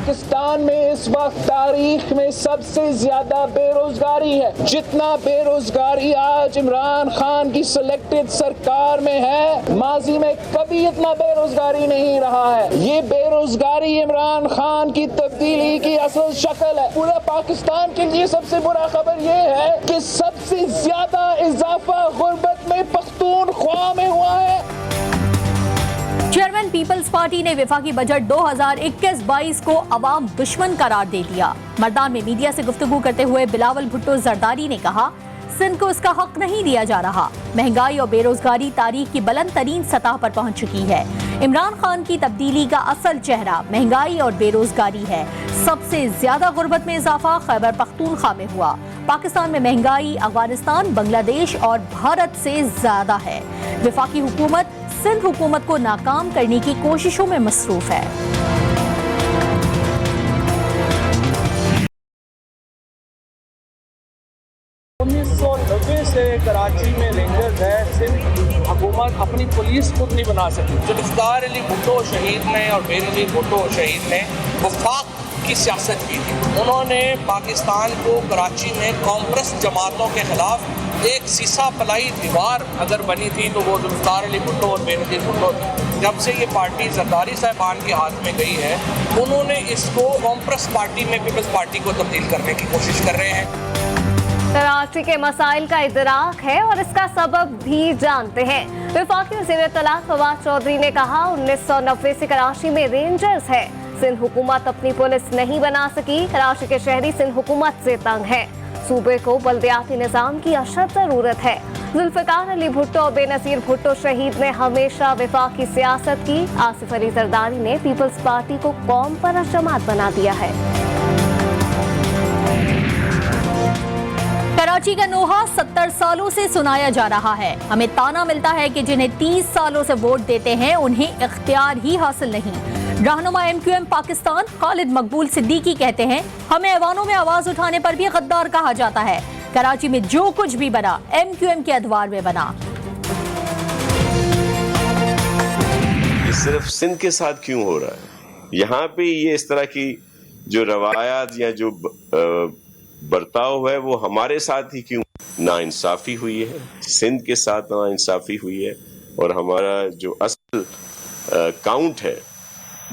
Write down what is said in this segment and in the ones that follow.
पाकिस्तान में इस वक्त तारीख में सबसे ज्यादा बेरोजगारी है। जितना बेरोजगारी आज इमरान खान की सिलेक्टेड सरकार में है, माजी में कभी इतना बेरोजगारी नहीं रहा है। ये बेरोजगारी इमरान खान की तब्दीली की असल शक्ल है। पूरा पाकिस्तान के लिए सबसे बुरा खबर ये है कि सबसे ज्यादा इजाफा गुर्बत में पख्तूनख्वा में हुआ है। चेयरमैन पीपल्स पार्टी ने वफाकी बजट 2021-22 को अवाम दुश्मन करार दे दिया। मर्दान में मीडिया से गुफ्तगू करते हुए बिलावल भुट्टो जरदारी ने कहा, सिंध को उसका हक नहीं दिया जा रहा। महंगाई और बेरोजगारी तारीख की बुलंद तरीन सतह पर पहुंच चुकी है। इमरान खान की तब्दीली का असल चेहरा महंगाई और बेरोजगारी है। सबसे ज्यादा गुर्बत में इजाफा खैबर पख्तूनख्वा में हुआ। पाकिस्तान में महंगाई अफगानिस्तान, बांग्लादेश और भारत से ज्यादा है। वफाकी हुकूमत सिंध हुकूमत को नाकाम करने की कोशिशों में मसरूफ है। 1990 से कराची में रेंजर्स है। सिंध हुकूमत अपनी पुलिस खुद नहीं बना सकी। जुल्फ़िकार अली भुट्टो शहीद ने और बेनज़ीर भुट्टो शहीद ने वफाक की सियासत की थी। उन्होंने पाकिस्तान को कराची में कॉम्प्रेस जमातों के खिलाफ एक सीसा पलाई दीवार अगर बनी थी तो वो जुल्फ़िकार अली भुट्टो और बेनज़ीर भुट्टो थी। जब से ये पार्टी जरदारी साहबान के हाथ में गई है, उन्होंने इसको कॉम्प्रेस पार्टी में पीपल्स पार्टी को तब्दील करने की कोशिश कर रहे हैं। कराची के मसाइल का इदराक है और इसका सबब भी जानते हैं। वफाकी वज़ीर इत्तलात फवाद चौधरी ने कहा, 1990 से कराची में रेंजर्स है। सिंध हुकूमत अपनी पुलिस नहीं बना सकी। कराची के शहरी सिंध हुकूमत से तंग है। सूबे को बल्दियाती निज़ाम की अशद जरूरत है। जुल्फ़िकार अली भुट्टो और बेनज़ीर भुट्टो शहीद ने हमेशा वफाकी सियासत की। आसिफ अली जरदारी ने पीपल्स पार्टी को कौम पर जमात बना दिया है। कराची का नोहा 70 सालों से सुनाया जा रहा है। हमें ताना मिलता है कि जिन्हें 30 सालों से वोट देते हैं उन्हें इख्तियार ही हासिल नहीं। रहनुमा MQM पाकिस्तान खालिद मकबूल सिद्दीकी कहते हैं, हमें ऐवानों में आवाज उठाने पर भी गद्दार कहा जाता है। कराची में जो कुछ भी बना MQM के अदवार में बना। ये सिर्फ सिंध के साथ क्यों हो रहा है? यहाँ पे ये इस तरह की जो रवायात या जो बर्ताव है वो हमारे साथ ही क्यों नाइंसाफी हुई है? सिंध के साथ नाइंसाफी हुई है और हमारा जो असल काउंट है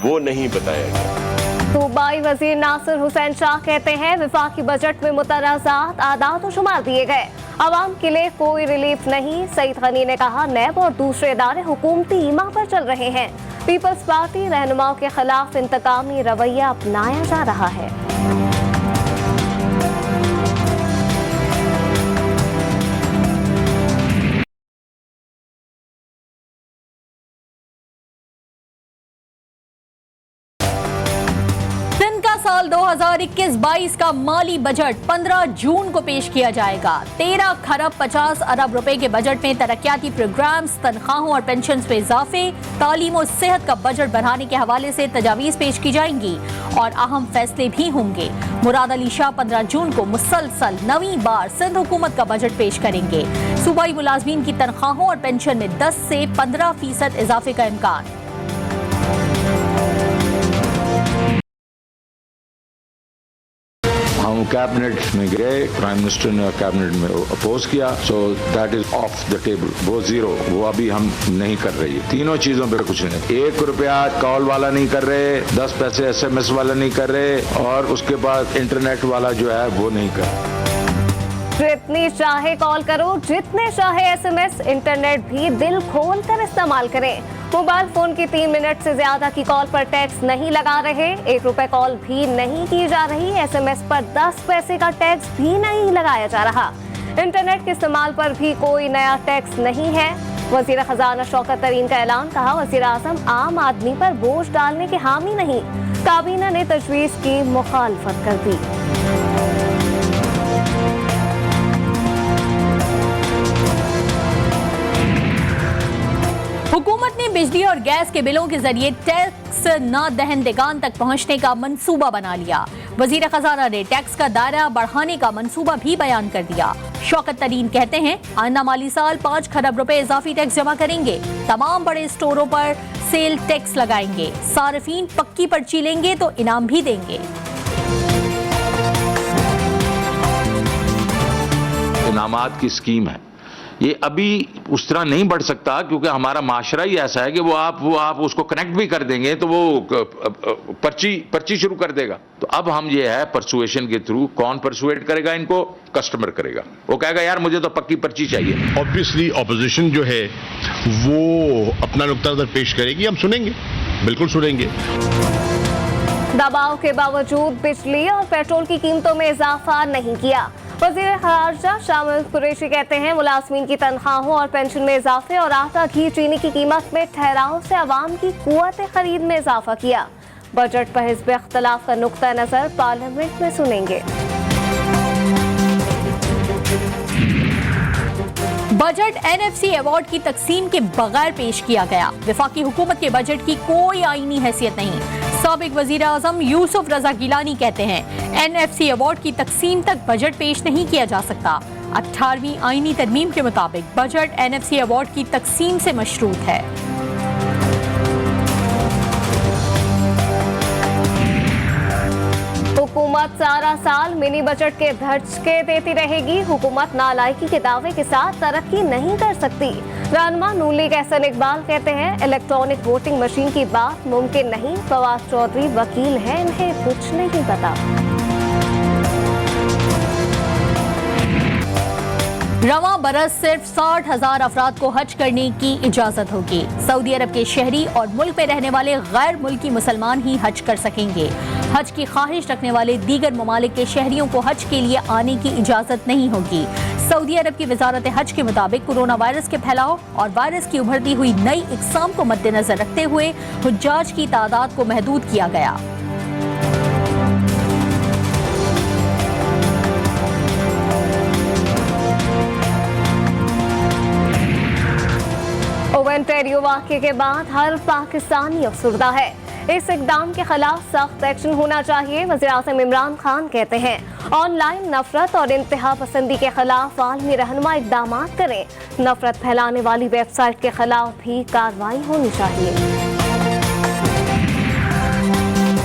वो नहीं बताया गया। सूबाई वजीर नासिर हुसैन शाह कहते हैं, वफाकी बजट में मुतराजात आदात और शुमार दिए गए, आवाम के लिए कोई रिलीफ नहीं। सईद गनी ने कहा, नैब और दूसरे इदारे हुकूमती ईमा पर चल रहे हैं। पीपल्स पार्टी रहनुमाओं के खिलाफ इंतकामी रवैया अपनाया जा रहा है। साल 2021-22 का माली बजट 15 जून को पेश किया जाएगा। 13 खरब 50 अरब रुपए के बजट में तरक्याती प्रोग्राम्स, तनख्वाहों और पेंशन में इजाफे, तालीम और सेहत का बजट बढ़ाने के हवाले से तजावीज पेश की जाएंगी और अहम फैसले भी होंगे। मुराद अली शाह 15 जून को मुसलसल नवीं बार सिंध हुकूमत का बजट पेश करेंगे। सूबाई मुलाजमीन की तनख्वाहों और पेंशन में 10 से 15% इजाफे का इम्कान। हम कैबिनेट में गए, प्राइम मिनिस्टर ने कैबिनेट में अपोज किया, so that is of the table. वो जीरो, वो अभी हम नहीं कर रही है। तीनों चीजों पे कुछ नहीं। 1 रुपया कॉल वाला नहीं कर रहे, 10 पैसे SMS वाला नहीं कर रहे और उसके बाद इंटरनेट वाला जो है वो नहीं कर रहे। जितनी चाहे कॉल करो, जितने चाहे SMS, इंटरनेट भी दिल खोल कर इस्तेमाल करें। मोबाइल फोन की 3 मिनट से ज्यादा की कॉल पर टैक्स नहीं लगा रहे। 1 रुपए कॉल भी नहीं की जा रही। SMS पर 10 पैसे का टैक्स भी नहीं लगाया जा रहा। इंटरनेट के इस्तेमाल पर भी कोई नया टैक्स नहीं है। वजीर खजाना शौकत तरीन का ऐलान, कहा, वजीर आजम आम आदमी पर बोझ डालने के हामी नहीं। काबीना ने तजवीज की मुखालफत कर दी। हुकूमत ने बिजली और गैस के बिलों के जरिए टैक्स न दहंदगान तक पहुंचने का मंसूबा बना लिया। वजीर खजाना ने टैक्स का दायरा बढ़ाने का मंसूबा भी बयान कर दिया। शौकत तरीन कहते हैं, आइंदा माली साल 5 खरब रुपए इजाफी टैक्स जमा करेंगे। तमाम बड़े स्टोरों पर सेल टैक्स लगाएंगे। सार्फिन पक्की पर्ची लेंगे तो इनाम भी देंगे। इनामात की स्कीम है, ये अभी उस तरह नहीं बढ़ सकता क्योंकि हमारा माशरा ही ऐसा है कि वो आप उसको कनेक्ट भी कर देंगे तो वो पर्ची शुरू कर देगा। तो अब हम ये है परसुएशन के थ्रू, कौन परसुएट करेगा इनको? कस्टमर करेगा। वो कहेगा यार मुझे तो पक्की पर्ची चाहिए। ऑब्वियसली ऑपोजिशन जो है वो अपना नुक्ता नजर पेश करेगी, हम सुनेंगे, बिल्कुल सुनेंगे। दबाव के बावजूद बिजली और पेट्रोल की कीमतों में इजाफा नहीं किया। वज़ीर ख़ारजा शाह महमूद कुरैशी कहते हैं मुलाज़मीन की तनख्वाहों और पेंशन में इजाफे और आटा घी चीनी की कीमत में ठहराव से अवाम की कुव्वत खरीद में इजाफा किया। बजट पर हिज़्ब इख्तिलाफ का नुक्ता नज़र पार्लियामेंट में सुनेंगे। बजट एनएफसी अवार्ड की तकसीम के बगैर पेश किया गया। वफाकी हुकूमत के बजट की कोई आईनी हैसियत नहीं। साबिक वजीर आजम यूसुफ रजा गिलानी कहते हैं एनएफसी अवार्ड की तकसीम तक बजट पेश नहीं किया जा सकता। 18वीं आईनी तरमीम के मुताबिक बजट एनएफसी अवार्ड की तकसीम से मशरूत है। हुकूमत सारा साल मिनी बजट के धचके देती रहेगी। हुकूमत नालायकी के दावे के साथ तरक्की नहीं कर सकती। रहनुमा नून लीग एहसन इकबाल कहते हैं इलेक्ट्रॉनिक वोटिंग मशीन की बात मुमकिन नहीं। फवाद चौधरी वकील हैं, इन्हें कुछ नहीं पता। रवां बरस सिर्फ 60,000 अफराद को हज करने की इजाजत होगी। सऊदी अरब के शहरी और मुल्क में रहने वाले गैर मुल्की मुसलमान ही हज कर सकेंगे। हज की ख्वाहिश रखने वाले दीगर ममालिक के शहरियों को हज के लिए आने की इजाजत नहीं होगी। सऊदी अरब की वजारत हज के मुताबिक कोरोना वायरस के फैलाव और वायरस की उभरती हुई नई इकसाम को मद्देनजर रखते हुए हुज्जाज की तादाद को महदूद किया गया। ओवेंटेरियो वाक़े के बाद हर पाकिस्तानी अफसरदा है। इस इकदाम के खिलाफ सख्त एक्शन होना चाहिए। वज़ीर आज़म इमरान खान कहते हैं ऑनलाइन नफरत और इंतहा पसंदी के खिलाफ आलमी रहनुमा इकदाम करें। नफरत फैलाने वाली वेबसाइट के खिलाफ भी कार्रवाई होनी चाहिए।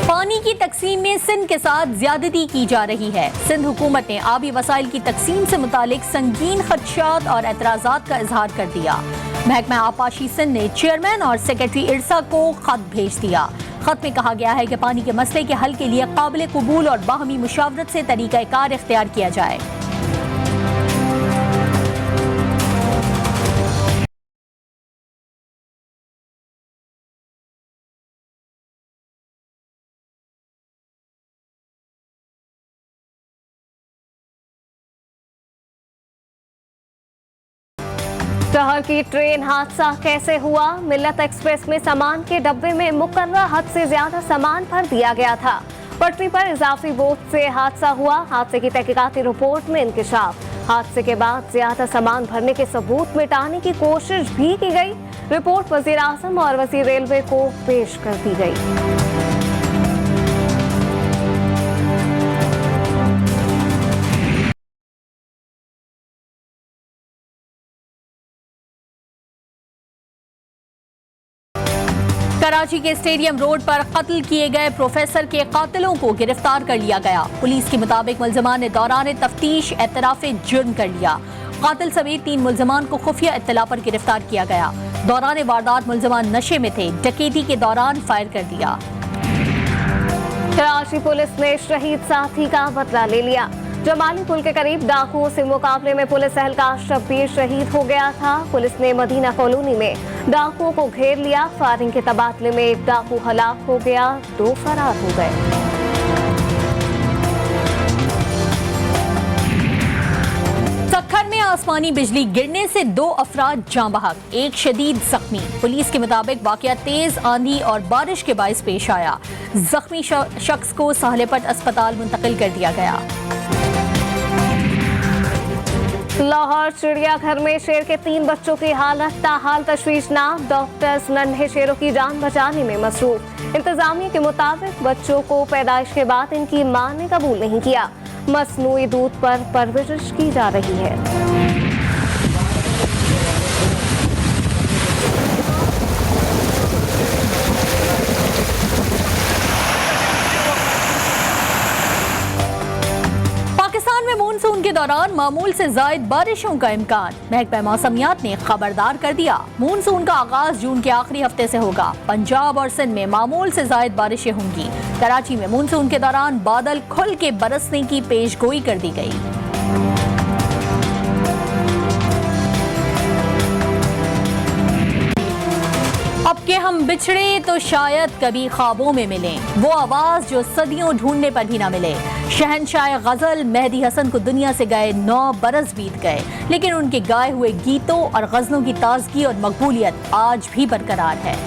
पानी की तकसीम में सिंध के साथ ज्यादती की जा रही है। सिंध हुकूमत ने आबी वसाइल की तकसीम से मुतालिक संगीन खदशात और एतराज़ात का इजहार कर दिया। महकमा आबपाशी सिंध ने चेयरमैन और सेक्रेटरी इरसा को खत भेज दिया। खत में कहा गया है कि पानी के मसले के हल के लिए काबिल कबूल और बाहमी मुशावरत से तरीक़ाकार इख्तियार किया जाए। शहर की ट्रेन हादसा कैसे हुआ? मिल्लत एक्सप्रेस में सामान के डब्बे में मुकर्रर हद से ज्यादा सामान भर दिया गया था। पटरी पर इजाफी बोझ से हादसा हुआ। हादसे की तहकीकाती रिपोर्ट में इंकिशाफ। हादसे के बाद ज्यादा सामान भरने के सबूत मिटाने की कोशिश भी की गई। रिपोर्ट वजीर आजम और वजीर रेलवे को पेश कर दी गई। कराची के स्टेडियम रोड पर कत्ल किए गए प्रोफेसर के कातिलों को गिरफ्तार कर लिया गया। पुलिस के मुताबिक मुल्ज़िमान ने दौरान तफ्तीश एतराफ़े जुर्म कर लिया। कातिल समेत 3 मुल्ज़िमान को खुफिया इत्तला पर गिरफ्तार किया गया। दौरान वारदात मुल्ज़िमान नशे में थे। डकैती के दौरान फायर कर दिया। कराची पुलिस ने शहीद साथी का बदला ले लिया। जमाली पुल के करीब डाकुओं से मुकाबले में पुलिस एहलकार शब्बीर शहीद हो गया था। पुलिस ने मदीना कॉलोनी में डाकुओं को घेर लिया। फायरिंग के तबादले में एक डाकू हलाक हो गया, 2 फरार हो गए। सक्खर में आसमानी बिजली गिरने से 2 अफराद जाँ बहक, 1 शदीद जख्मी। पुलिस के मुताबिक वाकया तेज आंधी और बारिश के बायस पेश आया। जख्मी शख्स को साहलेपट अस्पताल मुंतकिल कर दिया गया। लाहौर चिड़ियाघर में शेर के 3 बच्चों की हालत ताहाल तशवीशनाक। डॉक्टर्स नन्हे शेरों की जान बचाने में मसरूफ। इंतजामिया के मुताबिक बच्चों को पैदाइश के बाद इनकी मां ने कबूल नहीं किया। मसनूई दूध पर परवरिश की जा रही है। दौरान मामूल से ज्यादा बारिशों का इम्कान। महकमा मौसमियात ने खबरदार कर दिया, मानसून का आगाज जून के आखिरी हफ्ते से होगा। पंजाब और सिंध में मामूल से ज्यादा बारिशें होंगी। कराची में मानसून के दौरान बादल खुल के बरसने की पेशगोई कर दी गई। अब के हम बिछड़े तो शायद कभी ख्वाबों में मिलें, वो आवाज जो सदियों ढूंढने पर भी ना मिले। शहनशाह गजल मेहदी हसन को दुनिया से गए 9 बरस बीत गए, लेकिन उनके गाए हुए गीतों और गजलों की ताजगी और मकबूलियत आज भी बरकरार है।